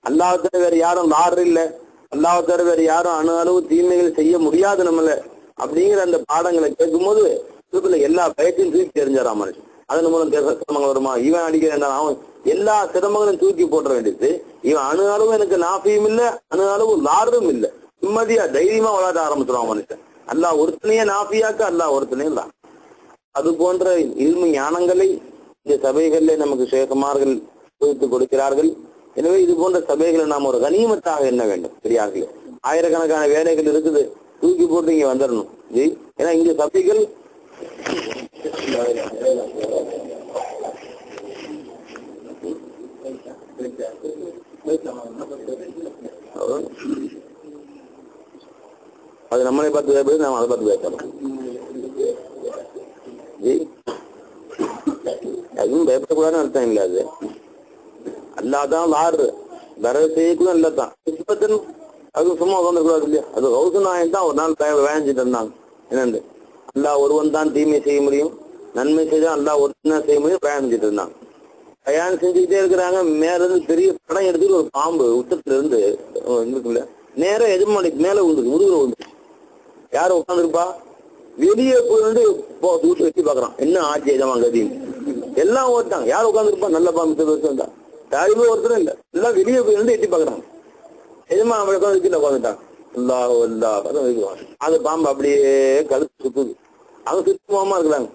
அல்லாஹ்வை வேற யாரும் லார் இல்ல, அல்லாஹ்வை வேற யாரும் அணு அளவு தீமைகள் செய்ய முடியாது நம்மள அப்படிங்கிற அந்த பாடங்களை கேட்கும் போது எல்லா பயத்தையும் தூக்கி தெரிஞ்சாராம் மனுஷன். அதன் மூலம் சிரமங்கள் வருமா, இவன் அடிக்கிறேன் அவன் எல்லா சிரமங்களும் தூக்கி போட்ட வேண்டியது. இவன் அணு அளவு எனக்கு நாஃபியும் இல்ல, அணு அளவு லாரும் இல்ல, நிம்மதியா தைரியமா வளர ஆரம்பிச்சிருவான் மனுஷன். அல்லாஹ் ஒருத்தனையே நாஃபியாக்க, அல்லாஹ் ஒருத்தனே இல்ல. அது போன்ற இல்மு ஞானங்களை இந்த சபைகளிலே நமக்கு ஷேகுமார்கள் கொடுத்து கொடுக்கிறார்கள். எனவே இது போன்ற சபைகளை நாம் ஒரு கனிமத்தாக எண்ண வேண்டும். சரியாகல ஆயிரக்கணக்கான வேலைகள் இருக்குது, தூக்கி போட்டு இங்க வந்துடணும். ஏன்னா இங்க சபைகள் அது நம்மளை பார்த்து பேசுறது, நாம் அதை பார்த்து பேசணும். அதுவும் பயப்படக்கூடாதுன்னு அர்த்தம் இல்ல. அது அல்லாதான் லாரு வேற செய்யக்கூட இல்லதான். அது சும்மா உட்காந்துக்கூடாது இல்லையா? அது ஹவுசநாயன் தான் ஒரு நாள் வேஞ்சிட்டு இருந்தாங்க. என்னண்டு அல்லாஹ் ஒருவன் தான் தீமை செய்ய முடியும், நன்மை செய்தா அல்லாஹ் ஒருத்தன் தான் செய்ய முடியும். பிரயாணிச்சுட்டு இருந்தாங்க. பிரயாணம் செஞ்சுக்கிட்டே இருக்கிறாங்க. மேல இருந்து பெரிய படம் எடுத்துட்டு ஒரு பாம்பு உச்சத்துல இருந்து இருக்குல்ல, நேரம் எஜமானிக்கு மேல விழுந்துருக்கு, முதுகுல விழுந்துருக்கு. யாரும் உட்காந்துருப்பா? வெளியே போயிட்டு தூட்டு வச்சு பாக்குறான், என்ன ஆட்சி எஜமா கதின்னு. எல்லாம் ஓட்டாங்க. யாரும் உட்காந்துருப்பா? நல்ல பாம்பு வந்தா யாருமே ஒருத்தரும் இல்ல, எல்லாம் வெளியே போயிட்டு எட்டி பாக்குறாங்க. எஜமா அவளை உட்காந்து உட்காந்துட்டாங்க. அது பாம்பு அப்படியே கழுத்து சுத்துது. அவங்க சுத்தமா இருக்கிறாங்க.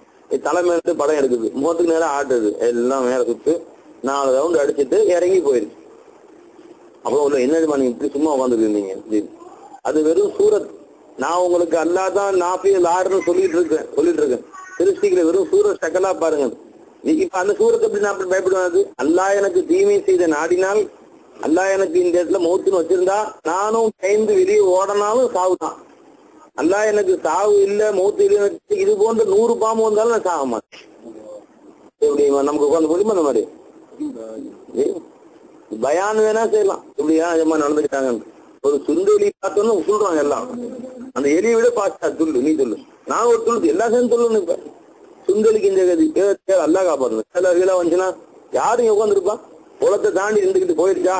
தலைமையில படம் எடுக்குது, முகத்துக்கு நேரம் ஆட்டுது, எல்லாம் மேல சுத்து 4 ரவுண்ட் அடிச்சுட்டு இறங்கி போயிருக்கு. அப்புறம் உள்ள என்ன நீங்க இப்படி சும்மா உட்காந்துருக்கீங்க? அது வெறும் சூரத். நான் உங்களுக்கு அல்லாதான் நாஃபியல் ஆறுன்னு சொல்லிட்டு இருக்கேன். திருஷ்டிகளை வெறும் சூரத் சக்கலா பாருங்க. இப்ப அந்த சூரத்தை எப்படி நான் அப்படி பயப்படுவாது? அல்லாஹ் எனக்கு தீமை செய்த நாடினால், அல்லாஹ் எனக்கு இந்த இடத்துல மௌத்துன்னு வச்சிருந்தா நானும் கைந்து வெளியே ஓடனாலும் சாவுதான். அல்லாஹ் எனக்கு சாவு இல்ல, மௌத்து இல்ல, இது போன்ற 100 பாம்பு வந்தாலும் நான் சாக மாட்டேன். எப்படி நமக்கு உட்காந்து முடியுமா? அந்த மாதிரி பயான் வேணா செய்யலாம். இப்படியா நடந்துக்கிட்டாங்க. ஒரு சுண்டெலி பார்த்தோன்னு சொல்றாங்க எல்லாம், அந்த எலியை விட பாஸ்டா துள்ளு, நீ சொல்லு, நான் ஒரு துள்ளு, எல்லா சேர்ந்து சொல்லணும். இப்ப சுண்டெலிக்கு இந்த கதி அல்லா காப்பாத்தணும். சில கீழே வந்துச்சுன்னா யாரும் உட்காந்துருப்பா? குளத்தை தாண்டி இருந்துகிட்டு போயிடுச்சா,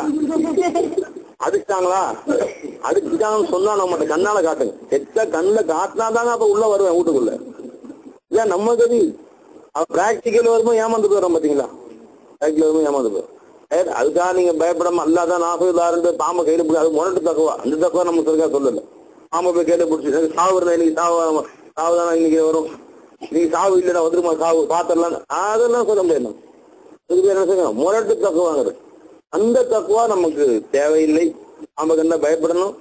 அடிச்சிட்டாங்களா, அடிச்சுட்டாங்கன்னு சொன்னா நம்ம கண்ணால காட்டுங்க. செத்த கண்ணுல காட்டினாதாங்க அப்ப உள்ள வருவேன் வீட்டுக்குள்ள. இதான் நம்ம கதி. பிராக்டிக்கல் வரும்போது ஏமாந்து போயிடும். பாத்தீங்களா? பிராக்டிக்கல் வரும்போது ஏமாந்து போயிடும். அதுக்காக நீங்க பயப்படாம அல்லாதான் நாஃபியல் பாம்பை கையில பிடிச்சி, அது முரட்டு தக்குவா. அந்த தக்குவா நம்ம சொல்ல சொல்லல. பாம்பை போய் கையில பிடிச்சி சாவுறதா, இன்னைக்கு சாவுதானா இன்னைக்கு வரும், நீங்க சாவு இல்லடா வந்துருமா சாவு பாத்திரலாம், அதெல்லாம் சொல்ல முடியாது. இதுக்கு என்ன செய்யணும்? முரட்டு தக்குவாங்கிறது. அந்த தக்குவா நமக்கு தேவையில்லை. நாம என்ன பயப்படணும்?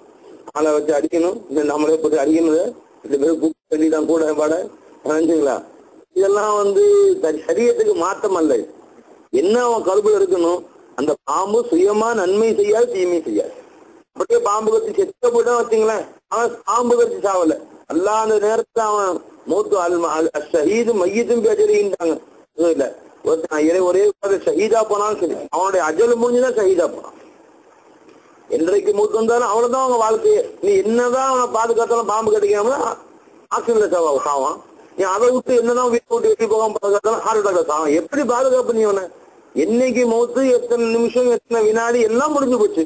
ஆளை வச்சு அடிக்கணும், நம்மளே போட்டு அடிக்கணும், இந்த பேர் கூப்பிட்டு கூட பாட நினைச்சுங்களா? இதெல்லாம் சரியத்துக்கு மாற்றம் அல்ல. என்ன அவன் கல்புல இருக்கணும்? அந்த பாம்பு சுயமா நன்மை செய்யாது, தீமை செய்யாது. அப்படியே பாம்பு கட்சி செத்த போயிட்டான் வச்சுங்களேன், அவன் பாம்பு கட்சி சாவல. அல்லாஹ் அந்த நேரத்துல அவன் மூத்து ஷஹீது மையத்தும் பேச்சறிட்டாங்க. இல்ல ஒரே ஷஹீதா போனாலும் சரி, அவனுடைய அஜல் முடிஞ்சுதான் ஷஹீதா போனான். என்றைக்கு மூத்து வந்தாலும் அவ்வளவுதான் அவங்க வாழ்க்கையை. நீ என்னதான் அவனை பாதுகாத்தாலும் பாம்பு கட்டிக்காம ஆக்சிஜன்ல சாவான். நீ அதை விட்டு என்னதான் வீட்டை விட்டு வெட்டி போகாம பாதுகாத்தாலும் ஹார்ட் அட்டாக் சாவான். எப்படி பாதுகாப்பு நீ அவனை? என்னைக்கு மௌத்து, எத்தனை நிமிஷம், எத்தனை வினாடி, எல்லாம் முடிஞ்சு போச்சு.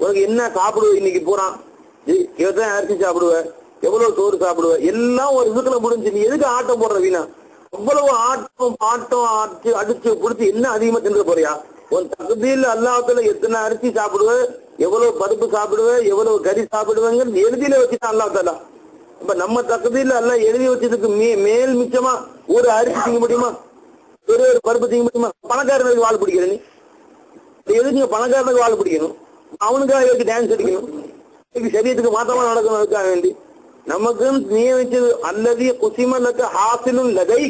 உனக்கு என்ன சாப்பிடுவ? இன்னைக்கு போறான் எத்தனை அரிசி சாப்பிடுவ, எவ்வளவு சோறு சாப்பிடுவ, எல்லாம் ஒரு இதுக்குள்ள முடிஞ்சு. நீ எதுக்கு ஆட்டம் போடுற வீணா? அவ்வளவு ஆட்டம் பாட்டம் அடிச்சு பிடிச்சி என்ன அதிகமா தின்ற போறியா? உன் தகுதியில் அல்லாஹ்வுல எத்தனை அரிசி சாப்பிடுவ, எவ்வளவு பருப்பு சாப்பிடுவ, எவ்வளவு கறி சாப்பிடுவேங்க எழுதியில வச்சுட்டான் அல்லாஹ். இப்ப நம்ம தகுதியில் எல்லாம் எழுதி வச்சதுக்கு மேல் மிச்சமா ஒரு அரிசி திங்க முடியுமா? ஒரு பருப்பு திங்க முடியுமா? பணக்காரனுக்கு வாழ் பிடிக்கிற நீ எதுக்கு பணக்காரனுக்கு வாழ் பிடிக்கணும்? அவனுக்காக எதுக்கு டான்ஸ் அடிக்கணும்? சரியத்துக்கு மாத்தமா நடக்கணும். அதுக்காக வேண்டி நமக்கு நியமிச்சது அல்லது குசிமலுக்கு ஹாசிலும் லகை,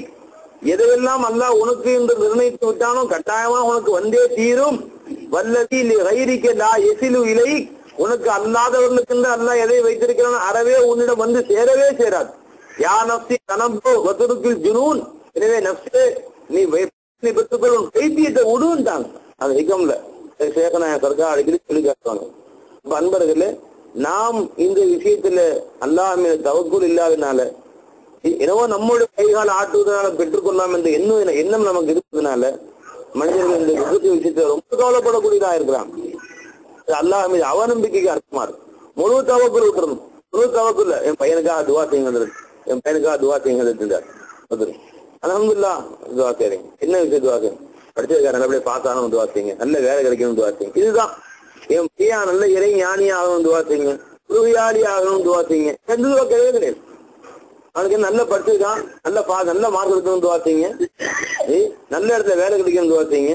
எதையெல்லாம் அல்லாஹ் உனக்கு என்று நிர்ணயித்து விட்டானோ கட்டாயமா உனக்கு வந்தே தீரும். வல்லதி கைரிக்க லா எசிலு இலை, உனக்கு அல்லாதவர்களுக்கு அல்லாஹ் எதை வைத்திருக்கிறானோ அறவே உன்னிடம் வந்து சேரவே சேராது. யா நப்சி தனம்போ வதுருக்கில் ஜுனூன், எனவே நப்சே நீ பெற்றுக்கொள், உன் கைத்தியத்தை விடுன்ட்டாங்க. அது ஹிகம்ல சேகநாய சர்க்கார் அடிக்கடி சொல்லி காட்டுவாங்க. இப்ப அன்பர்களே, நாம் இந்த விஷயத்துல அல்லாஹ் மீது தவக்குல் இல்லாதனால, என்னவோ நம்மளுடைய கைகால ஆட்டுவதனால பெற்றுக்கொள்ளலாம் என்ற எண்ணம் நமக்கு இருப்பதனால மனிதர்கள் இந்த விஷயத்தை ரொம்ப கவலைப்படக்கூடியதா இருக்கிறான். அல்லாஹ் மீது அவநம்பிக்கைக்கு அர்த்தமா இருக்கு. முழு தவக்குள் விட்டுறணும். முழு தவக்குள்ள என் பையனுக்காக துவா செய்யுங்க, என் பையனுக்காக துவா செய்யுங்க. அல்ஹம்துலில்லாஹ் துவா செய்றீங்க. என்ன விஷயம் துவா செய்யுங்க? படிச்சிருக்காரு, நல்லபடியா பாஸ் ஆகணும் துவா செய்யுங்க, நல்ல வேலை கிடைக்கணும் துவா செய்யுங்க. இதுதான் என் பையன் நல்ல இறை ஞானி ஆகணும் துவா செய்யுங்க, உறுதியாளி ஆகணும் துவா செய்யுங்க. எந்த துவா கிடையவே கிடையாது. அவனுக்கு நல்ல படிச்சிருக்கான், நல்ல மார்க் எடுக்கணும் துவா செய்யுங்க, நல்ல இடத்துல வேலை கிடைக்கணும் துவா செய்யுங்க.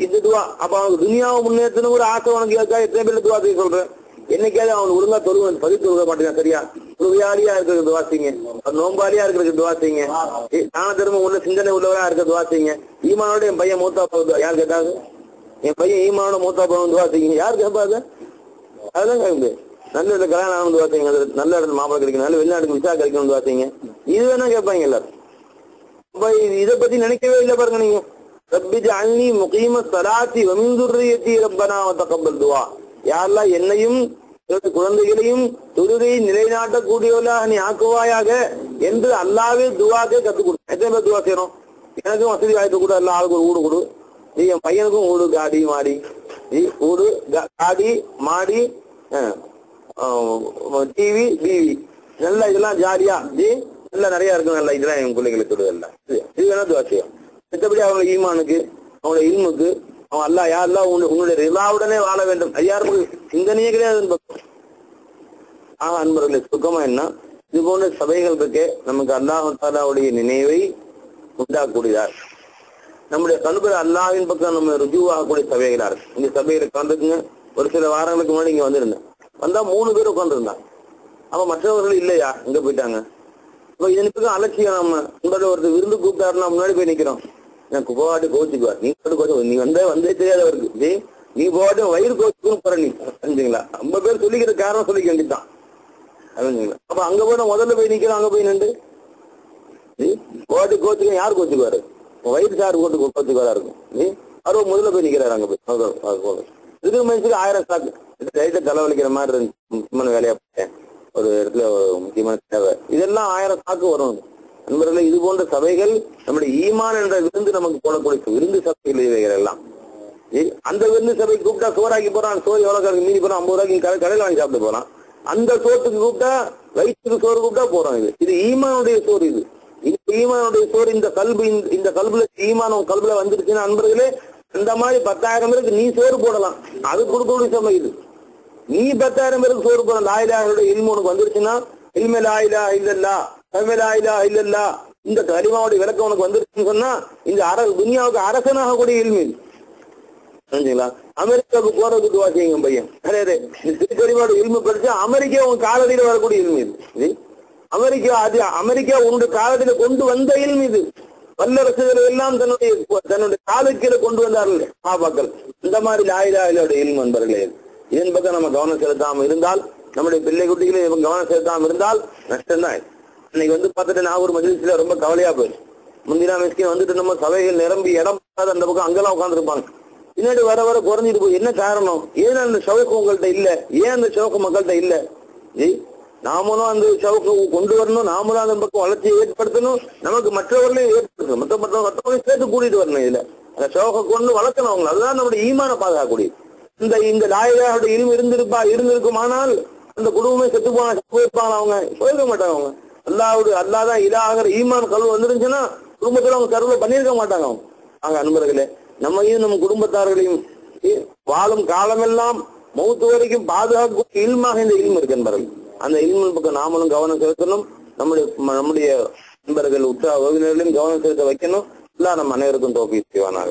இது துவா. அப்ப அவனுக்கு துனியாவை முன்னேற்றணும் ஒரு ஆசை உனக்கு இருக்கா? எத்தனை பேர் துவா செய்ய சொல்றேன்? என்னைக்காவது அவனுக்கு ஒழுங்கா பதிவு தொழுக மாட்டேங்க, சரியா? உறுதியாளியா இருக்கிறது துவா செய்யுங்க, நோம்பாளியா இருக்கிறது துவா செய்யுங்க, தான தர்மம் உள்ள சிந்தனை உள்ளவரா இருக்க துவா செய்யுங்க. ஈமானோட என் பையன் மூத்தா போகுது, யார் கேட்டாங்க? என் பையன் ஈமானோட மூத்தா போகணும் துவா செய்யுங்க. யார் கேட்பாங்க? அதுதான் கேட்க முடியாது. நல்ல இடத்துல கல்யாணம் ஆகணும் துவா செய்யுங்க, நல்ல இடத்துல மாப்பிளை கிடைக்கணும், நல்ல வெளிநாட்டுக்கு விசா கிடைக்கணும் துவா செய்யுங்க. இது வேணா கேட்பாங்க எல்லாரும். இதை பத்தி நினைக்கவே இல்லை பாருங்க நீங்க. ரப்பி ஜஅல்னி முகீம ஸலாத்தி வ மின் ذُرِّيَّتِي ரப்பனா வ தகப்பல் துஆ. யா அல்லாஹ் என்னையும் குழந்தைகளையும் தொழுகையை நிலைநாட்டக்கூடியவர்களாக நீ ஆக்குவாயாக என்று அல்லாஹ்வே துஆக்கே கத்துக் கொடு. எத்தனை பேர் துஆ செய்யறோம்? எனக்கும் வசதி வாய்ப்பு கூட எல்லாம் ஆளுக்கு ஒரு வீடு கொடு, நீ என் பையனுக்கும் வீடு, காடி மாடி, வீடு காடி மாடி, டிவி டிவி, நல்லா இதெல்லாம் ஜாலியா நல்லா நிறைய இருக்கும், நல்லா இதெல்லாம் என் பிள்ளைங்களுக்கு கொடுதெல்லாம். இது வேணா துவா செய்யும். மற்றபடி அவங்க ஈமானுக்கு, அவங்களோட இல்முக்கு, அவன் அல்லா யா அல்லா உன்னுடைய ரிலாவுடனே வாழ வேண்டும், ஐயாருக்கு சிந்தனையே கிடையாது. அன்பர்களே, சுத்தமா என்ன இது போன்ற சபைகள் இருக்கே நமக்கு அல்லாஹ் தஆலாவுடைய நினைவை உண்டாக்கக்கூடியதார். நம்முடைய கல்புல அல்லாஹ்வின் பக்கம் நம்ம ருஜுவாகக்கூடிய சபைகளா இருக்கு. இந்த சபையில உட்காந்துக்குங்க. ஒரு சில வாரங்களுக்கு முன்னாடி இங்க வந்திருந்தேன். வந்தா 3 பேர் உட்காந்துருந்தாங்க. அப்ப மற்றவர்கள் இல்லையா, இங்க போயிட்டாங்க. இப்ப இதனுக்கு அலட்சியம். நம்ம உங்களோட ஒருத்தர் விருந்து கூப்பிட்டாருன்னா முன்னாடி போய் நிக்கிறோம். எனக்கு போகாட்டி கோச்சுக்குவார். நீ வந்தே தெரியாதவருக்கு நீ போகாட்டி வயிறு கோச்சுக்குன்னு போற. நீ செஞ்சீங்களா? 50 பேர் சொல்லிக்கிற காரணம் சொல்லிக்க வேண்டியதான். அப்ப அங்க போய் முதல்ல போய் நிக்கிறோம். அங்க போய் நின்று போகாட்டி கோச்சுக்க யார் கோச்சுக்குவாரு? வயிறு சார் கோச்சுக்குவாரா இருக்கும். அவரு முதல்ல போய் நிக்கிறாரு. அங்க போய் இதுக்கு மனுஷனுக்கு 1000 சாக்கு தலைவலிக்கிற மாதிரி முக்கியமான வேலையா போட்டேன். ஒரு இடத்துல முக்கியமான தேவை. இதெல்லாம் 1000 சாக்கு வரும். நண்பர்களே, இது போன்ற சபைகள் நம்முடைய ஈமான் என்ற விருந்து நமக்கு போடக்கூடிய விருந்து சபைகள் இவைகள் எல்லாம். அந்த விருந்து சபை கூப்பிட்டா சோறாக்கி போறான். சோறு எவ்வளவு மீறி போறான்? 50 ரூபாய்க்கு கடையில் வாங்கி சாப்பிட்டு போறான். அந்த சோத்துக்கு கூப்பிட்டா, வயிற்றுக்கு சோறு கூப்பிட்டா போறோம். இது ஈமானுடைய சோறு. இது ஈமானுடைய சோறு. இந்த கல்புல ஈமானம் கல்புல வந்துருச்சுன்னா நண்பர்களே, இந்த மாதிரி 10,000 பேருக்கு நீ சோறு போடலாம். அது கொடுக்கக்கூடிய சபை இது. நீ 10,000 பேருக்கு சோறு போடலாம். லா இலாஹ இல்லல்லாஹ் இல்மு உனக்கு வந்துருச்சுன்னா, இல்ம லா இலாஹ இல்லல்லாஹ், கலிமா லா இலாஹ இல்லல்லாஹ், இந்த கலிமாவுடைய விளக்கம் உனக்கு வந்துருச்சுன்னு சொன்னா, இந்த துனியாவுக்கு அரசனாக கூடிய இல்மு இது. புரிஞ்சுங்களா? அமெரிக்காவுக்கு போறதுக்கு துவா செய்யுங்க பையன். நிறைய கலிமாவோட இல்மு படிச்சா அமெரிக்கா உங்க காலடியில வரக்கூடிய இல்மு இது. அமெரிக்கா உன்னுடைய காலத்தில கொண்டு வந்த இல்மு இது. வல்லரசுகளை எல்லாம் தன்னுடைய காலக்கீழ கொண்டு வந்தார்கள் சஹாபாக்கள். இந்த மாதிரி லா இலாஹ இல்லல்லாஹ் இல்மு நண்பர்களே. இதன் பக்கம் நம்ம கவனம் செலுத்தாம இருந்தால், நம்முடைய பிள்ளை குட்டிகளை கவனம் செலுத்தாம இருந்தால் நஷ்டம்தான். இன்னைக்கு பார்த்துட்டு நான் ஒரு மஜ்லிஸ்ல ரொம்ப கவலையா போயிடுச்சு. முந்தினா மிஸ்கின் வந்துட்டு நம்ம சபைகள் நிரம்பி இடம் அந்த பக்கம் அங்கெல்லாம் உட்காந்துருப்பாங்க. பின்னாடி வர வர குறைஞ்சிட்டு போய் என்ன காரணம்? ஏன் அந்த ஷவுக்கு உங்கள்கிட்ட இல்ல? ஏன் அந்த ஷவுக்கு மக்கள்கிட்ட இல்ல? நாமளும் அந்த ஷவுக்கு கொண்டு வரணும், நாமளும் அந்த பக்கம் வளர்ச்சியை ஏற்படுத்தணும், நமக்கு மற்றவர்களையும் ஏற்படுத்தணும், மற்றவர்களையும் சேர்த்து கூட்டிட்டு வரணும். இதுல அந்த ஷவுக்கை கொண்டு வளர்க்கணும் அவங்க. அதுதான் நம்முடைய ஈமான பாதுகாக்கக்கூடியது. இந்த லா இலாஹ இல்மு இருந்திருக்குமானால் அந்த குடும்பமே செத்து போயிருப்பாங்க. அவங்க போயிருக்க மாட்டாங்க. அவங்க அல்லாஹ் தான் இலாஹ்ங்கிற ஈமான் கல்வி வந்துருந்துச்சுன்னா குடும்பத்துல அவங்க கருவை பண்ணியிருக்க மாட்டாங்க. அவங்க அன்பர்களே, நம்மையும் நம்ம குடும்பத்தார்களையும் வாழும் காலமெல்லாம் மௌத்து வரைக்கும் பாதுகாக்க இல்மாக இந்த இல்மு இருக்கு என்பர்கள். அந்த இல்மு பக்கம் நாமளும் கவனம் செலுத்தணும். நம்முடைய நண்பர்கள் உற்சாக வகுப்பினர்களையும் கவனம் செலுத்த வைக்கணும். எல்லாம் நம்ம அனைவருக்கும் தௌஃபீக் செய்வானாக.